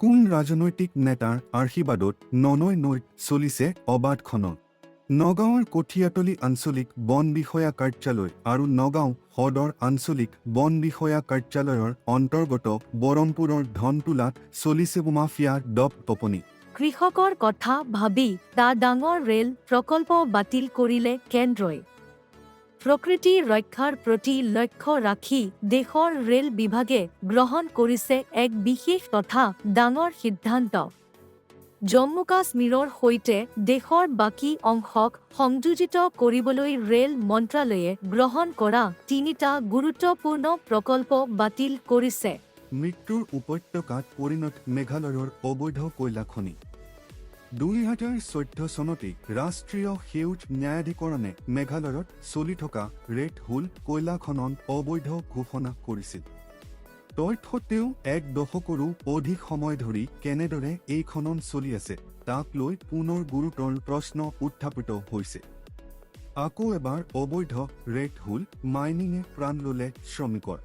কোন ৰাজনৈতিক নেতাৰ আশীৰ্বাদত নৈত চলিছে অবাধ খনন? নগাঁৱৰ কঠীয়াতলী আঞ্চলিক বন বিষয়া কাৰ্যালয় আৰু নগাঁও সদৰ আঞ্চলিক বন বিষয়া কাৰ্যালয়ৰ অন্তৰ্গত বৰমপুৰৰ ধনতোলাত চলিছে মাফিয়া দপদপনি। কৃষকৰ কথা ভাবি ডাঙৰ ৰেল প্ৰকল্প বাতিল কৰিলে কেন্দ্ৰই। প্ৰকৃতি ৰক্ষাৰ প্ৰতি লক্ষ্য ৰাখি দেশৰ ৰেল বিভাগে গ্ৰহণ কৰিছে এক বিশেষ তথা ডাঙৰ সিদ্ধান্ত। জম্মু কাশ্মীৰৰ সৈতে দেশৰ বাকী অংশক সংযোজিত কৰিবলৈ ৰেল মন্ত্ৰালয়ে গ্ৰহণ কৰা ৩টা গুৰুত্বপূৰ্ণ প্ৰকল্প বাতিল কৰিছে। মৃত্যুৰ উপত্যকাত পৰিণত মেঘালয়ৰ অবৈধ কয়লা খনি। ২০১৪ চনতেই ৰাষ্ট্ৰীয় সেউজ ন্যায়াধিকৰণে মেঘালয়ত চলি থকা ৰেড হুল কয়লা খনন অবৈধ ঘোষণা কৰিছিল। তৎসত্ত্বেও এক দশকৰো অধিক সময় ধৰি কেনেদৰে এই খনন চলি আছে তাক লৈ পুনৰ গুৰুতৰ প্ৰশ্ন উত্থাপিত হৈছে। আকৌ এবাৰ অবৈধ ৰেড হুল মাইনিঙে প্ৰাণ ল'লে শ্ৰমিকৰ।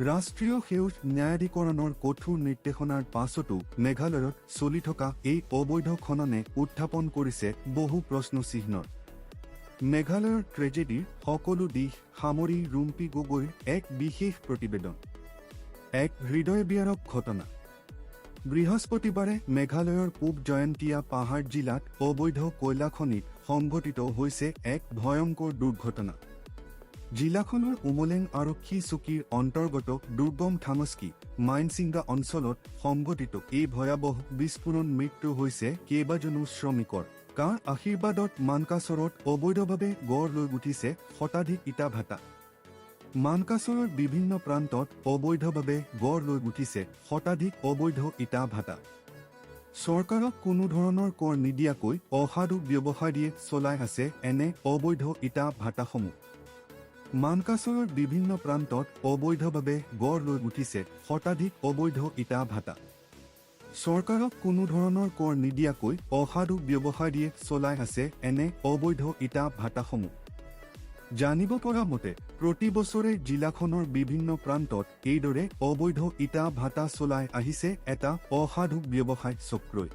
ৰাষ্ট্ৰীয় সেউজ ন্যায়াধিকৰণৰ কঠোৰ নিৰ্দেশনাৰ পাছতো মেঘালয়ত চলি থকা এই অবৈধ খননে উত্থাপন কৰিছে বহু প্ৰশ্নচিহ্নৰ। মেঘালয়ৰ ট্ৰেজেডিৰ সকলো দিশ সামৰি ৰুম্পী গগৈৰ এক বিশেষ প্ৰতিবেদন। এক হৃদয়বিদাৰক ঘটনা। বৃহস্পতিবাৰে মেঘালয়ৰ পূব জয়ন্তীয়া পাহাৰ জিলাত অবৈধ কয়লা খনিত সংঘটিত হৈছে এক ভয়ংকৰ দুৰ্ঘটনা। জিলাখনৰ উমলেং আৰক্ষী চকীৰ অন্তৰ্গত দুৰ্গম থামস্কি মাইনছিংগা অঞ্চলত সংঘটিত এই ভয়াৱহ বিস্ফোৰণ মৃত্যু হৈছে কেইবাজনো শ্ৰমিকৰ। কাৰ আশীৰ্বাদত মানকাচৰত অবৈধভাৱে গঢ় লৈ উঠিছে শতাধিক ইটা ভাটা। মানকাচৰৰ বিভিন্ন প্ৰান্তত অবৈধভাৱে গঢ় লৈ উঠিছে শতাধিক অবৈধ ইটা ভাটা। চৰকাৰক কোনো ধৰণৰ কৰ নিদিয়াকৈ অসাধু ব্যৱসায়ীয়ে চলাই আছে এনে অবৈধ ইটা ভাটাসমূহ। মানকাচৰৰ বিভিন্ন প্ৰান্তত অবৈধভাৱে গঢ় লৈ উঠিছে শতাধিক অবৈধ ইটা ভাটা। চৰকাৰক কোনো ধৰণৰ কৰ নিদিয়াকৈ অসাধু ব্যৱসায়ীয়ে চলাই আছে এনে অবৈধ ইটা ভাটাসমূহ। জানিব পৰা মতে প্ৰতি বছৰে জিলাখনৰ বিভিন্ন প্ৰান্তত এইদৰে অবৈধ ইটা ভাটা চলাই আহিছে এটা অসাধু ব্যৱসায় চক্ৰই।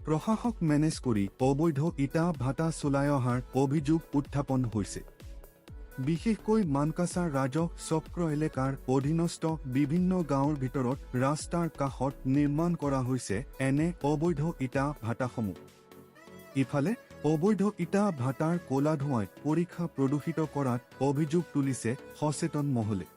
প্ৰশাসক মেনেজ কৰি অবৈধ ইটা ভাটা চলাই অহাৰ অভিযোগ উত্থাপন হৈছে। বিশেষকৈ মানকাচাৰ ৰাজহ চক্ৰ এলেকাৰ অধীনস্থ বিভিন্ন গাঁৱৰ ভিতৰত ৰাস্তাৰ কাষত নিৰ্মাণ কৰা হৈছে এনে অবৈধ ইটা ভাটাসমূহ। ইফালে অবৈধ ইটা ভাটাৰ ক'লা ধোঁৱাই পৰীক্ষা প্ৰদূষিত কৰাত অভিযোগ তুলিছে সচেতন মহলে।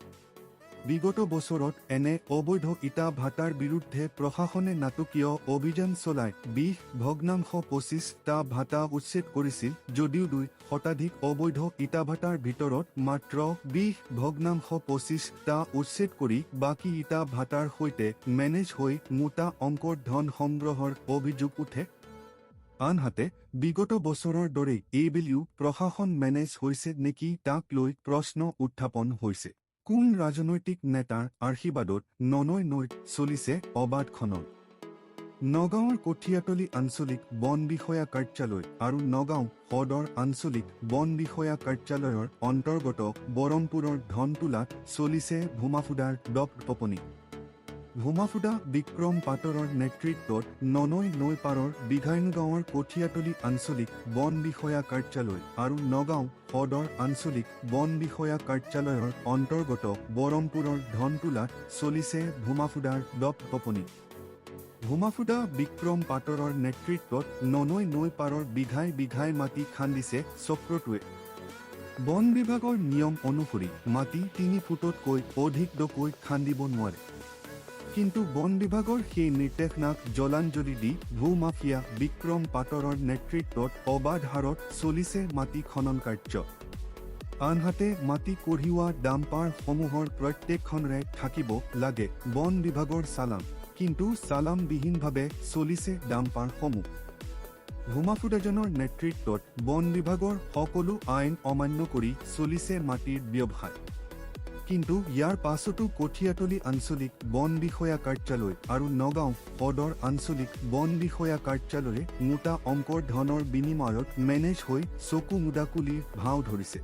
বিগত বছৰত এনে অবৈধ ইটা ভাটাৰ বিৰুদ্ধে প্ৰশাসনে নাটকীয় অভিযান চলাই 20,25টা ভাটা উচ্ছেদ কৰিছিল যদিও 2 শতাধিক অবৈধ ইটা ভাটাৰ ভিতৰত মাত্ৰ 20,25টা উচ্ছেদ কৰি বাকী ইটা ভাটাৰ সৈতে মেনেজ হৈ মোটা অংকৰ ধন সংগ্ৰহৰ অভিযোগ উঠে। আনহাতে বিগত বছৰৰ দৰেই এইবেলিও প্ৰশাসন মেনেজ হৈছে নেকি তাক লৈ প্ৰশ্ন উত্থাপন হৈছে। কোন ৰাজনৈতিক নেতাৰ আশীৰ্বাদত নৈত চলিছে অবাধ খনন? নগাঁৱৰ কঠীয়াতলী আঞ্চলিক বন বিষয়া কাৰ্যালয় আৰু নগাঁও সদৰ আঞ্চলিক বন বিষয়া কাৰ্যালয়ৰ অন্তৰ্গত বৰমপুৰৰ ধনতোলাত চলিছে ভূমাফুদাৰ দপদপনি। ভূমাফুদা বিক্ৰম পাটৰৰ নেতৃত্বত নৈ পাৰৰ বিঘাইন গাঁৱৰ কঠীয়াতলী আঞ্চলিক বন বিষয়া কাৰ্যালয় আৰু নগাঁও সদৰ আঞ্চলিক বন বিষয়া কাৰ্যালয়ৰ অন্তৰ্গত বৰমপুৰৰ ধনতোলাত চলিছে ভূমাফুদাৰ দপদপনি। ভূমাফুদা বিক্ৰম পাটৰৰ নেতৃত্বত নৈ পাৰৰ বিঘাই মাটি খান্দিছে চক্ৰটোৱে। বন বিভাগৰ নিয়ম অনুসৰি মাটি 3 ফুটতকৈ অধিক দকৈ খান্দিব নোৱাৰে। কিন্তু বন বিভাগৰ সেই নিৰ্দেশনাক জলাঞ্জলি দি ভূমাফিয়া বিক্ৰম পাটৰৰ নেতৃত্বত অবাধ হাৰত চলিছে মাটি খনন কাৰ্য। আনহাতে মাটি কঢ়িওৱা ডাম্পাৰসমূহৰ প্ৰত্যেকখনৰে থাকিব লাগে বন বিভাগৰ চালান, কিন্তু চালানবিহীনভাৱে চলিছে ডাম্পাৰসমূহ। ভূমাফুদাজনৰ নেতৃত্বত বন বিভাগৰ সকলো আইন অমান্য কৰি চলিছে মাটিৰ ব্যৱসায়। কিন্তু ইয়াৰ পাছতো কঠীয়াতলী আঞ্চলিক বন বিষয়া কাৰ্যালয় আৰু নগাঁও সদৰ আঞ্চলিক বন বিষয়া কাৰ্যালয়ে মোটা অংকৰ ধনৰ বিনিময়ত মেনেজ হৈ চকু মুদাকুলিৰ ভাও ধৰিছে।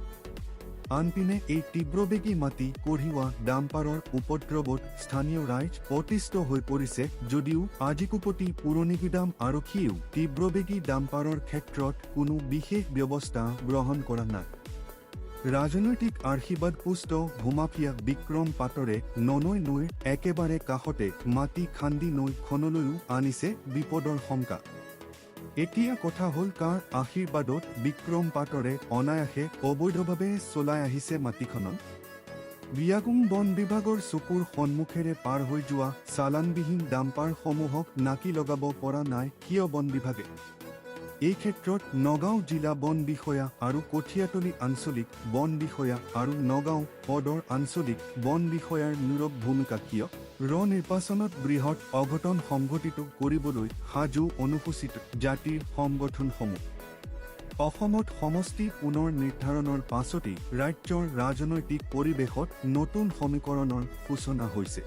আনপিনে এই তীব্ৰবেগী মাটি কঢ়িওৱা ডাম্পাৰৰ উপদ্ৰৱত স্থানীয় ৰাইজ অতিষ্ঠ হৈ পৰিছে যদিও আজিকোপতি পুৰণিগুদাম আৰক্ষীয়েও তীব্ৰবেগী ডাম্পাৰৰ ক্ষেত্ৰত কোনো বিশেষ ব্যৱস্থা গ্ৰহণ কৰা নাই। ৰাজনৈতিক আশীৰ্বাদ পুষ্ট ভূমাফিয়া বিক্ৰম পাটৰে ননৈ নৈৰ একেবাৰে কাষতে মাটি খান্দি নৈখনলৈও আনিছে বিপদৰ শংকা। এতিয়া কথা হ'ল কাৰ আশীৰ্বাদত বিক্ৰম পাটৰে অনায়াসে অবৈধভাৱে চলাই আহিছে মাটিখনন। বিয়াগুং বন বিভাগৰ চকুৰ সন্মুখেৰে পাৰ হৈ যোৱা চালানবিহীন ডাম্পাৰসমূহক নাকি লগাব পৰা নাই কিয় বন বিভাগে? এই ক্ষেত্ৰত নগাঁও জিলা বন বিষয়া আৰু কঠীয়াতলী আঞ্চলিক বন বিষয়া আৰু নগাঁও সদৰ আঞ্চলিক বন বিষয়াৰ নীৰৱ ভূমিকা কিয়? নিৰ্বাচনত বৃহৎ অঘটন সংঘটিত কৰিবলৈ সাজু অনুসূচিত জাতিৰ সংগঠনসমূহ। অসমত সমষ্টি পুনৰ নিৰ্ধাৰণৰ পাছতেই ৰাজ্যৰ ৰাজনৈতিক পৰিৱেশত নতুন সমীকৰণৰ সূচনা হৈছে।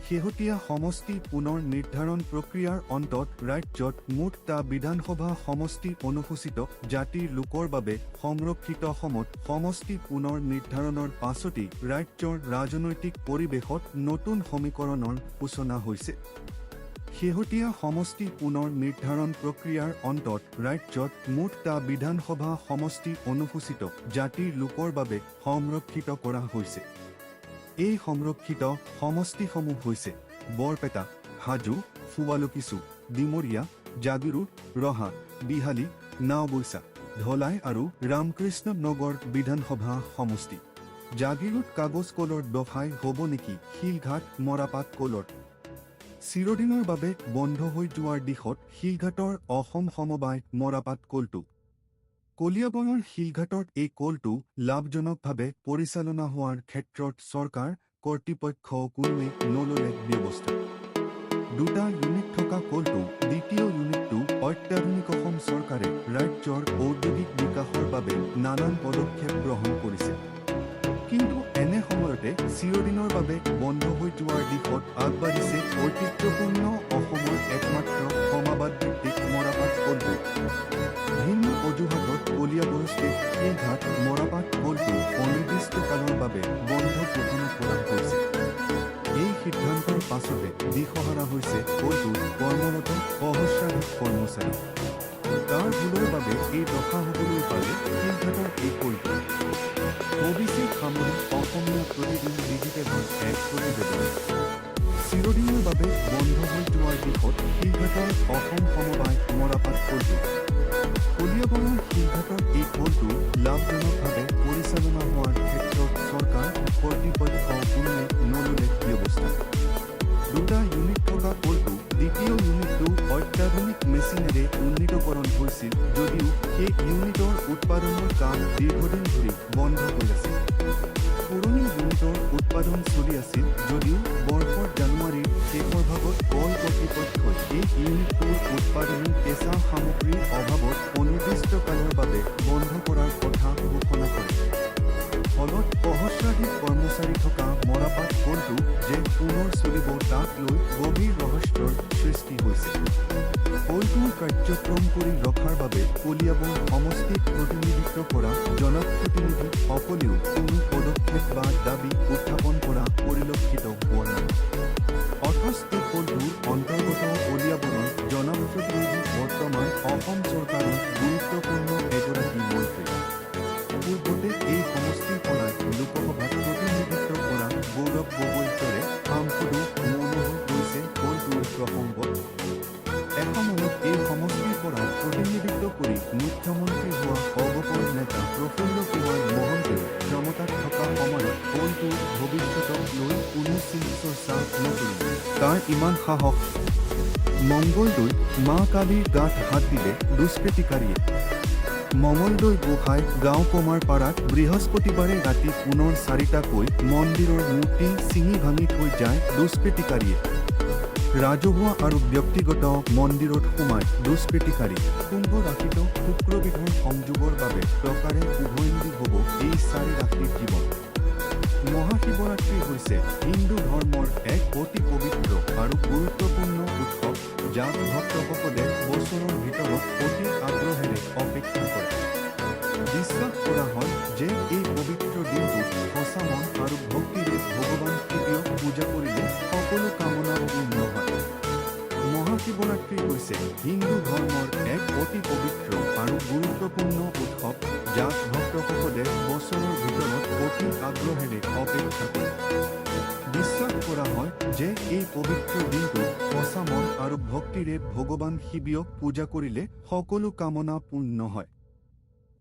শেহতীয়া সমষ্টি পুনৰ নিৰ্ধাৰণ প্ৰক্ৰিয়াৰ অন্তত ৰাজ্যত মুঠ টা বিধানসভা সমষ্টি অনুসূচিত জাতিৰ লোকৰ বাবে সংৰক্ষিত অসমত সমষ্টি পুনৰ নিৰ্ধাৰণৰ পাছতেই ৰাজ্যৰ ৰাজনৈতিক পৰিৱেশত নতুন সমীকৰণৰ সূচনা হৈছে। শেহতীয়া সমষ্টি পুনৰ নিৰ্ধাৰণ প্ৰক্ৰিয়াৰ অন্তত ৰাজ্যত মুঠ টা বিধানসভা সমষ্টি অনুসূচিত জাতিৰ লোকৰ বাবে সংৰক্ষিত কৰা হৈছে। এই সংৰক্ষিত সমষ্টিসমূহ হৈছে বৰপেটা, হাজো, ফুৱালুকিচু, ডিমৰীয়া, জাগিৰোড, ৰহা, বিহালী, নাওবৈচা, ধলাই আৰু ৰামকৃষ্ণ নগৰ বিধানসভা সমষ্টি। জাগিৰোড কাগজ কলৰ দফাই হ'ব নেকি শিলঘাট মৰাপাট কলৰ? চিৰদিনৰ বাবে বন্ধ হৈ যোৱাৰ দিশত শিলঘাটৰ অসম সমবায় মৰাপাট কলটো। কলিয়াবৰৰ শিলঘাটত এই কলটো লাভজনকভাৱে পৰিচালনা হোৱাৰ ক্ষেত্ৰত চৰকাৰ কৰ্তৃপক্ষ কোনোৱে নললে ব্যৱস্থা। দুটা ইউনিট থকা কলটো দ্বিতীয় ইউনিটটো অত্যাধুনিক অসম চৰকাৰে ৰাজ্যৰ ঔদ্যোগিক বিকাশৰ বাবে নানান পদক্ষেপ গ্ৰহণ কৰিছে। কিন্তু এনে সময়তে চিৰদিনৰ বাবে বন্ধ হৈ যোৱাৰ দিশত আগবাঢ়িছে ঐতিহ্যপূৰ্ণ অসমৰ একমাত্ৰ সমাবাদ ভিত্তিক মৰাপাট কলটো। ভিন্ন অজুহাতত কলিয়াবৰস্থিত শিলঘাট মৰাপাট কলটো অনিৰ্দিষ্টকালৰ বাবে বন্ধ ঘোষণা কৰা হৈছে। এই সিদ্ধান্তৰ পাছতে দিশহাৰা হৈছে কলটোত কৰ্মৰত সহস্ৰাধিক কৰ্মচাৰী। তাৰ ভুলৰ বাবে এই দশা হ'বলৈ পালে শিলঘাটৰ এই কলটো। অবিচি সামৰি অসমীয়া প্ৰতিদিন ডিজিটেলৰ এক প্ৰতিবেদন। চিৰদিনৰ বাবে বন্ধ হৈ যোৱাৰ দিশত শিলঘাটৰ অসম সমবায় মৰাপাট কলটো। কলিয়াবৰৰ শিলঘাটৰ এই কলটো লাভজনকভাৱে পৰিচালনা হোৱাৰ ক্ষেত্ৰত চৰকাৰ কৰ্তৃপক্ষ কোনোৱে নললে ব্যৱস্থা। দুটা ইউনিট থকা কলটো দ্বিতীয় ইউনিটটো অত্যাধুনিক মেচিনেৰে উন্নীতকৰণ হৈছিল যদিও সেই ইউনিটৰ উৎপাদনৰ কাম দীৰ্ঘদিন ধৰি বন্ধ হৈ আছিল। পুৰণি ইউনিটৰ উৎপাদন চলি আছিল যদিও বৰ্ষৰ জানুৱাৰীৰ শেষৰ ভাগত কল কৰ্তৃপক্ষই এই ইউনিটটোৰ উৎপাদনী কেঁচা সামগ্ৰীৰ অভাৱত অনিৰ্দিষ্টকালৰ বাবে বন্ধ কৰাৰ কথা ঘোষণা কৰে। ফলত সহস্ৰাধিক কৰ্মচাৰী থকা মৰাপাট কলটো যে পুনৰ চলিব তাক লৈ গভীৰ ৰহস্যৰ সৃষ্টি হৈছে। কলটোৰ কাৰ্যক্ৰম কৰি ৰখাৰ বাবে কলিয়াবৰ সমষ্টিক প্ৰতিনিধিত্ব কৰা জনপ্ৰতিনিধিসকলেও কোনো পদক্ষেপ বা দাবী উত্থাপন কৰা পৰিলক্ষিত হোৱা নাই। অথচ এই কলটোৰ অন্তৰ্গত কলিয়াবৰৰ জনপ্ৰতিনিধি বৰ্তমান অসম চৰকাৰৰ গুৰুত্বপূৰ্ণ এগৰাকী মন্ত্ৰী। পূৰ্বতে এই সমষ্টিৰ পৰাই লোকসভাত প্ৰতিনিধিত্ব কৰা গৌৰৱ গগৈৰ দৰে সাংসদো মৌন হৈ গৈছে কলটোৰ প্ৰসংগত। এসময়ত এই সমষ্টিৰ পৰা প্ৰতিনিধিত্ব কৰি মুখ্যমন্ত্ৰী হোৱা অগপৰ নেতা প্ৰফুল্ল কুমাৰ মহন্তেও ক্ষমতাত থকা সময়ত কলটোৰ ভৱিষ্যতক লৈ কোনো চৰ্চা নকৰিলে। তাৰ ইমান সাহস? মংগলদৈত মা কালীৰ গাত হাত দিলে দুষ্কৃতিকাৰীয়ে। মঙলদৈ গোহাঁই গাঁও কমাৰপাৰাত বৃহস্পতিবাৰে ৰাতি পুনৰ 4টাকৈ মন্দিৰৰ মূৰ্তি ছিঙি ভাঙি থৈ যায় দুষ্কৃতিকাৰীয়ে। ৰাজহুৱা আৰু ব্যক্তিগত মন্দিৰত সোমাই দুষ্কৃতিকাৰী। কুম্ভ ৰাশিত শুক্ৰবিধৰ সংযোগৰ বাবে প্ৰকাৰে উভৈনদী হ'ব এই 4 ৰাশিৰ জীৱন। মহাশিৱৰাত্ৰি হৈছে হিন্দু ধৰ্মৰ এক অতি পবিত্ৰ আৰু গুৰুত্বপূৰ্ণ উৎসৱ যাক ভক্তসকলে বছৰৰ ভিতৰত অতি আগ্ৰহেৰে অপেক্ষা কৰে। বিশ্বাস কৰা হয় যে এই পবিত্ৰ সঁচা মন আৰু ভক্তিৰে ভগৱান শিৱক পূজা কৰিলে সকলো কামনা পূৰ্ণ হয়। মহাশিৱৰাত্ৰি হৈছে হিন্দু ধৰ্মৰ এক অতি পবিত্ৰ আৰু গুৰুত্বপূৰ্ণ উৎসৱ, যাক ভক্তসকলে বছৰৰ ভিতৰত অতি আগ্ৰহেৰে অপেক্ষা কৰে। বিশ্বাস কৰা হয় যে এই পবিত্ৰ দিনটো সঁচা মন আৰু ভক্তিৰে ভগৱান শিৱক পূজা কৰিলে সকলো কামনা পূৰ্ণ হয়।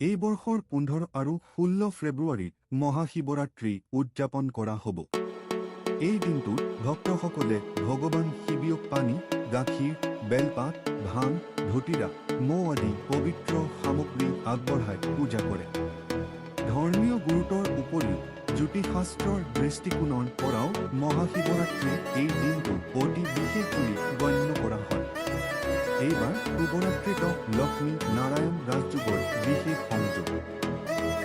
এই বৰ্ষৰ 15 আৰু 16 ফেব্ৰুৱাৰীত মহাশিৱৰাত্ৰি উদযাপন কৰা হ'ব। এই দিনটোত ভক্তসকলে ভগৱান শিৱক পানী, গাখীৰ, বেলপাত, ভাং, ধুতিৰা, মৌ আদি পবিত্ৰ সামগ্ৰী আগবঢ়াই পূজা কৰে। ধৰ্মীয় গুৰুত্বৰ উপৰিও জ্যোতিষশাস্ত্ৰৰ দৃষ্টিকোণৰ পৰাও মহাশিৱৰাত্ৰিৰ এই দিনটো অতি বিশেষ বুলি গণ্য কৰা হয়। এইবাৰ শিৱৰাত্ৰিত লক্ষ্মী নাৰায়ণ ৰাজযোগৰ বিশেষ সংযোগ।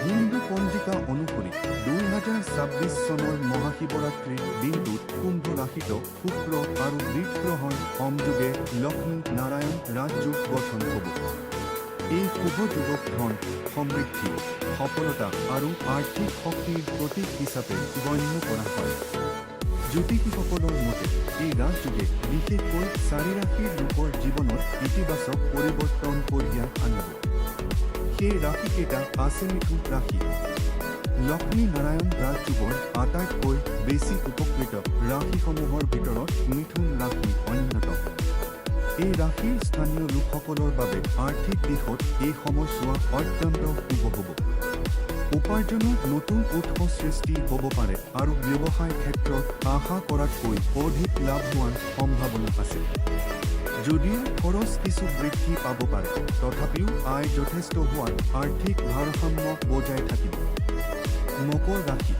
হিন্দু পঞ্জিকা অনুসৰি 2026 চনৰ মহাশিৱৰাত্ৰিৰ দিনটোত কুম্ভ ৰাশিত শুক্ৰ আৰু বৃষ গ্ৰহৰ সংযোগে লক্ষ্মী নাৰায়ণ ৰাজযোগ গঠন হ'ব। এই শুভ যুগক ধন, সমৃদ্ধি, সফলতা আৰু আৰ্থিক শক্তিৰ প্ৰতীক হিচাপে গণ্য কৰা হয়। জ্যোতিষীসকলৰ মতে এই ৰাজযোগে বিশেষকৈ 4 ৰাশিৰ লোকৰ জীৱনত ইতিবাচক পৰিৱৰ্তন কঢ়িয়াই আনিব। সেই ৰাশিকেইটা আছে মিথুন ৰাশি। লক্ষ্মী নাৰায়ণ ৰাজযোগৰ আটাইতকৈ বেছি উপকৃত ৰাশিসমূহৰ ভিতৰত মিথুন ৰাশি অন্যতম। এই ৰাশিৰ স্থানীয় লোকসকলৰ বাবে আৰ্থিক দিশত এই সময়ছোৱা অত্যন্ত শুভ হ'ব। উপাৰ্জনৰ নতুন উৎস সৃষ্টি হ'ব পাৰে আৰু ব্যৱসায় ক্ষেত্ৰত আশা কৰাতকৈ অধিক লাভ হোৱাৰ সম্ভাৱনা আছে। যদিও খৰচ কিছু বৃদ্ধি পাব পাৰে, তথাপিও আয় যথেষ্ট হোৱাৰ আৰ্থিক ভাৰসাম্য বজাই থাকিব। মকৰ ৰাশি।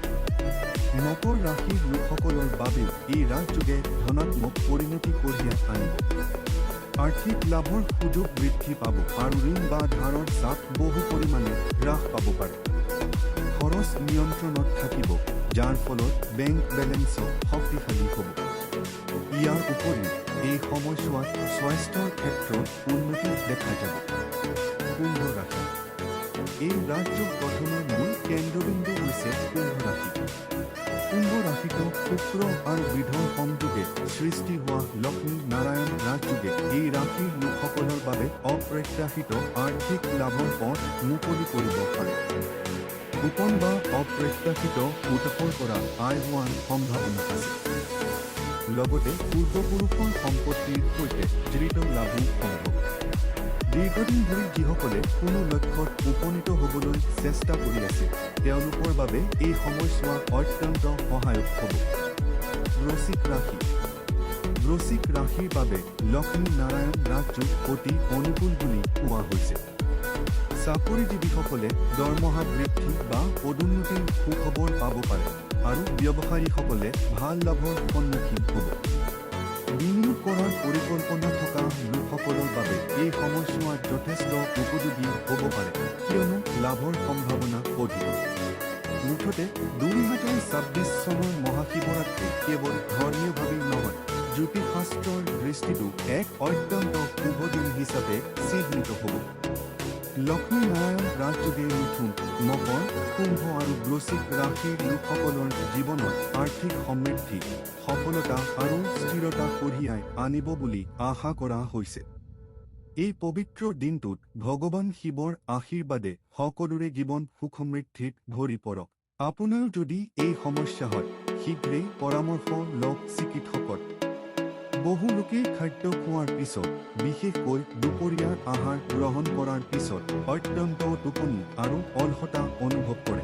মকৰ ৰাশিৰ লোকসকলৰ বাবেও এই ৰাজযোগে ধনাত্মক পৰিণতি কঢ়িয়াই আনিব। আৰ্থিক লাভৰ সুযোগ বৃদ্ধি পাব আৰু ঋণ বা ধাৰৰ চাপ বহু পৰিমাণে হ্ৰাস পাব পাৰে। খৰচ নিয়ন্ত্ৰণত থাকিব, যাৰ ফলত বেংক বেলেন্স শক্তিশালী হ'ব। ইয়াৰ উপৰিও এই সময়ছোৱাত স্বাস্থ্যৰ ক্ষেত্ৰত উন্নতি দেখা যাব। কুম্ভ ৰাশি। এই ৰাজযোগ গঠনৰ মূল কেন্দ্ৰবিন্দু হৈছে কুম্ভ ৰাশি। কুম্ভ ৰাশিত শুক্ৰ আৰু বৃধৰ সংযোগে সৃষ্টি হোৱা লক্ষ্মী নাৰায়ণ ৰাজযোগে এই ৰাশিৰ লোকসকলৰ বাবে অপ্ৰত্যাশিত আৰ্থিক লাভৰ পথ মুকলি কৰিব পাৰে। গোপন বা অপ্ৰত্যাশিত উৎসৰ পৰা আয় হোৱাৰ সম্ভাৱনা আছে। লগতে পূৰ্বপুৰুষৰ সম্পত্তিৰ সৈতে জড়িত লাভো সম্ভৱ। দীৰ্ঘদিন ধৰি যিসকলে কোনো লক্ষ্যত উপনীত হ'বলৈ চেষ্টা কৰি আছে, তেওঁলোকৰ বাবে এই সময়ছোৱা অত্যন্ত সহায়ক হ'ব। বৃশ্চিক ৰাশি। বৃশ্চিক ৰাশিৰ বাবে লক্ষ্মী নাৰায়ণ ৰাজযোগ অতি অনুকূল বুলি কোৱা হৈছে। চাকৰিজীৱীসকলে দৰমহা বৃদ্ধি বা পদোন্নতিৰ সুখবৰ পাব পাৰে আৰু ব্যৱসায়ীসকলে ভাল লাভৰ সন্মুখীন হ'ব। বিনিয়োগ কৰাৰ পৰিকল্পনা থকা লোকসকলৰ বাবে এই সময়ছোৱা যথেষ্ট উপযোগী হ'ব পাৰে, কিয়নো লাভৰ সম্ভাৱনা অধিক। মুঠতে 2026 চনৰ মহাশিৱৰাত্ৰি কেৱল ধৰ্মীয়ভাৱেই নহয়, জ্যোতিষশাস্ত্ৰৰ দৃষ্টিতো এক অত্যন্ত শুভ দিন হিচাপে চিহ্নিত হ'ব। লক্ষ্মী নাৰায়ণ ৰাজযোগে মিথুন, মকৰ, কুম্ভ আৰু বৃশ্চিক ৰাশিৰ লোকসকলৰ জীৱনত আৰ্থিক সমৃদ্ধি, সফলতা আৰু স্থিৰতা কঢ়িয়াই আনিব বুলি আশা কৰা হৈছে। এই পবিত্ৰ দিনটোত ভগৱান শিৱৰ আশীৰ্বাদে সকলোৰে জীৱন সুখ-সমৃদ্ধিত ভৰি পৰক। আপোনাৰো যদি এই সমস্যা হয়, শীঘ্ৰেই পৰামৰ্শ লওক চিকিৎসকৰ। বহু লোকে খাদ্য খোৱাৰ পিছত, বিশেষকৈ দুপৰীয়াৰ আহাৰ গ্ৰহণ কৰাৰ পিছত অত্যন্ত টোপনি আৰু অলসতা অনুভৱ কৰে।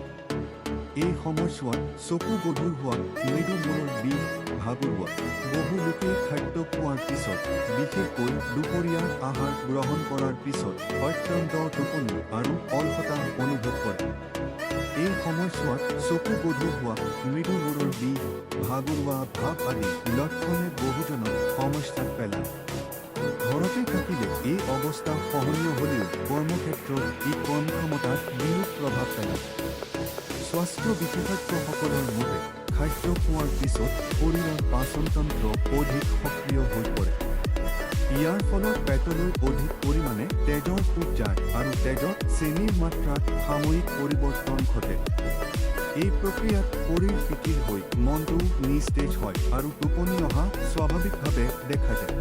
এই সময়ছোৱাত চকু গধুৰ হোৱা, মৃদু মূৰৰ বিষ, ভাগৰুৱা। বহু লোকে খাদ্য খোৱাৰ পিছত, বিশেষকৈ দুপৰীয়াৰ আহাৰ গ্ৰহণ কৰাৰ পিছত অত্যন্ত টোপনি আৰু অলসতা অনুভৱ কৰে। এই সময়ছোৱাত চকু গধুৰ হোৱা, মৃদু মূৰৰ বিষ, ভাগৰুৱা ভাৱ আদি লক্ষণে বহুজনক সমস্যাত পেলায়। ঘৰতে থাকিলে এই অৱস্থা সহনীয় হ'লেও কৰ্মক্ষেত্ৰত ই কৰ্মক্ষমতাত বিৰূপ প্ৰভাৱ পেলায়। স্বাস্থ্য বিশেষজ্ঞসকলৰ মতে খাদ্য খোৱাৰ পিছত শৰীৰৰ পাচনতন্ত্ৰ অধিক সক্ৰিয় হৈ পৰে। ইয়াৰ ফলত পেটলৈ অধিক পৰিমাণে তেজৰ সোঁত যায় আৰু তেজত চেনিৰ মাত্ৰাত সাময়িক পৰিৱৰ্তন ঘটে। এই প্ৰক্ৰিয়াত শৰীৰ শিথিল হৈ মনটো নিস্তেজ হয় আৰু টোপনি অহা স্বাভাৱিকভাৱে দেখা যায়।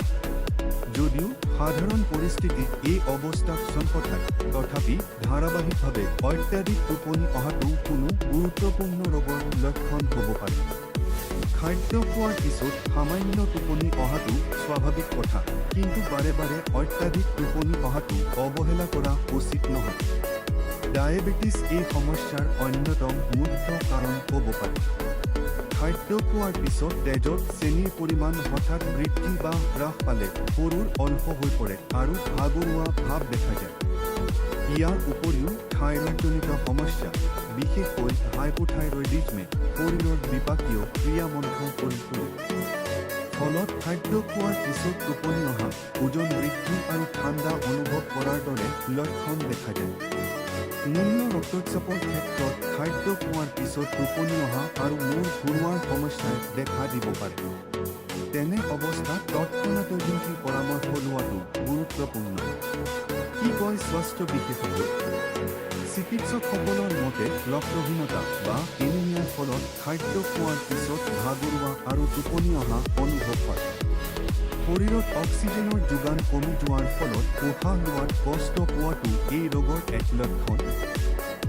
যদিও সাধাৰণ পৰিস্থিতিত এই অৱস্থাক চম্পঠায়, তথাপি ধাৰাবাহিকভাৱে অত্যাধিক টোপনি অহাটো কোনো গুৰুত্বপূৰ্ণ ৰোগৰ লক্ষণ হ'ব পাৰে। খাদ্য খোৱাৰ পিছত সামান্য টোপনি অহাটো স্বাভাৱিক কথা, কিন্তু বাৰে বাৰে অত্যাধিক টোপনি অহাটো অৱহেলা কৰা উচিত নহয়। ডায়েবেটিছ এই সমস্যাৰ অন্যতম মুখ্য কাৰণ হ'ব পাৰে। খাদ্য খোৱাৰ পিছত তেজত চেনিৰ পৰিমাণ হঠাৎ বৃদ্ধি বা হ্ৰাস পালে শৰীৰ অলস হৈ পৰে আৰু ভাগৰুৱা ভাৱ দেখা যায়। ইয়াৰ উপৰিও থাইৰয়ডজনিত সমস্যা, বিশেষকৈ হাইপোথাইৰয়ডিজমে শৰীৰৰ বিপাকীয় ক্ৰিয়া মন্থৰ কৰি তোলে। ফলত খাদ্য খোৱাৰ পিছত টোপনি অহা, ওজন বৃদ্ধি আৰু ঠাণ্ডা অনুভৱ কৰাৰ দৰে লক্ষণ দেখা যায়। নিম্ন ৰক্তচাপৰ ক্ষেত্ৰত খাদ্য খোৱাৰ পিছত টোপনি অহা আৰু মূৰ ঘূৰোৱাৰ সমস্যাই দেখা দিব পাৰে। তেনে অৱস্থাত তৎক্ষণাত এজেন্সীৰ পৰামৰ্শ লোৱাটো গুৰুত্বপূৰ্ণ। কি কয় স্বাস্থ্য বিশেষজ্ঞ? চিকিৎসকসকলৰ মতে ৰক্তহীনতা বা এনিমিয়াৰ ফলত খাদ্য খোৱাৰ পিছত ভাগৰুৱা আৰু টোপনি অহা অনুভৱ হয়। শৰীৰত অক্সিজেনৰ যোগান কমি যোৱাৰ ফলত উশাহ লোৱাত কষ্ট পোৱাটো এই ৰোগৰ এক লক্ষণ।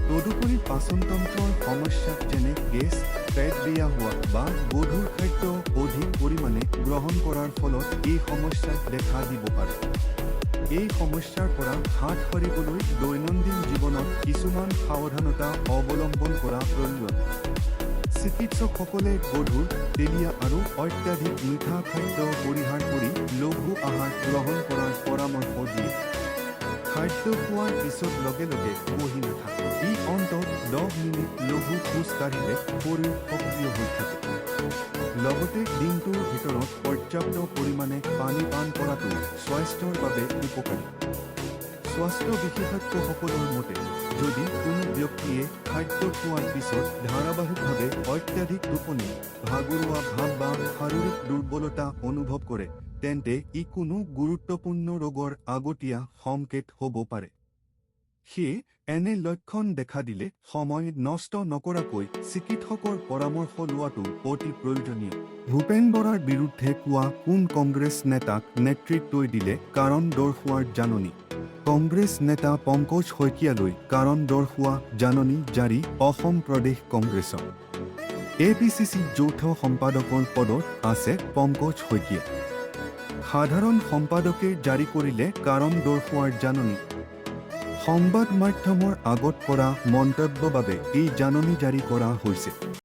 তদুপৰি পাচনতন্ত্ৰৰ সমস্যা যেনে গেছ, পেট বেয়া হোৱা বা গধুৰ খাদ্য অধিক পৰিমাণে গ্ৰহণ কৰাৰ ফলত এই সমস্যাই দেখা দিব পাৰে। এই সমস্যাৰ পৰা হাত সাৰিবলৈ দৈনন্দিন জীৱনত কিছুমান সাৱধানতা অৱলম্বন কৰা প্ৰয়োজন। চিকিৎসকসকলে গধুৰ, তেলীয়া আৰু অত্যাধিক মিঠা খাদ্য পৰিহাৰ কৰি লঘু আহাৰ গ্ৰহণ কৰাৰ পৰামৰ্শ দিয়ে। খাদ্য খোৱাৰ পিছত লগে লগে বহি নাথাকে। ই অন্তত 10 মিনিট লঘু খোজ কাঢ়িলে শৰীৰ সক্ৰিয় হৈ থাকে। লগতে দিনটোৰ ভিতৰত পৰ্যাপ্ত পৰিমাণে পানী পান কৰাটো স্বাস্থ্যৰ বাবে উপকাৰী। স্বাস্থ্য বিশেষজ্ঞসকলৰ মতে, যদি কোনো ব্যক্তিয়ে খাদ্য খোৱাৰ পিছত ধাৰাবাহিকভাৱে অত্যাধিক টোপনি, ভাগৰুৱা ভাৱ বা শাৰীৰিক দুৰ্বলতা অনুভৱ কৰে, তেন্তে ই কোনো গুৰুত্বপূৰ্ণ ৰোগৰ আগতীয়া সংকেত হ'ব পাৰে। সেয়ে এনে লক্ষণ দেখা দিলে সময় নষ্ট নকৰাকৈ চিকিৎসকৰ পৰামৰ্শ লোৱাটো অতি প্ৰয়োজনীয়। ভূপেন বৰাৰ বিৰুদ্ধে কোৱা কোন কংগ্ৰেছ নেতাক নেতৃত্ব দিলে কাৰণ দৰ্শোৱাৰ জাননী? কংগ্ৰেছ নেতা পংকজ শইকীয়ালৈ কাৰণ দৰ্শোৱা জাননী জাৰি অসম প্ৰদেশ কংগ্ৰেছৰ। APCC যৌথ সম্পাদকৰ পদত আছে পংকজ শইকীয়া। সাধাৰণ সম্পাদকে জাৰি কৰিলে কাৰণ দৰ্শোৱাৰ জাননী। সংবাদ মাধ্যমৰ আগত কৰা মন্তব্যৰ বাবে এই জাননী জাৰি কৰা হৈছে।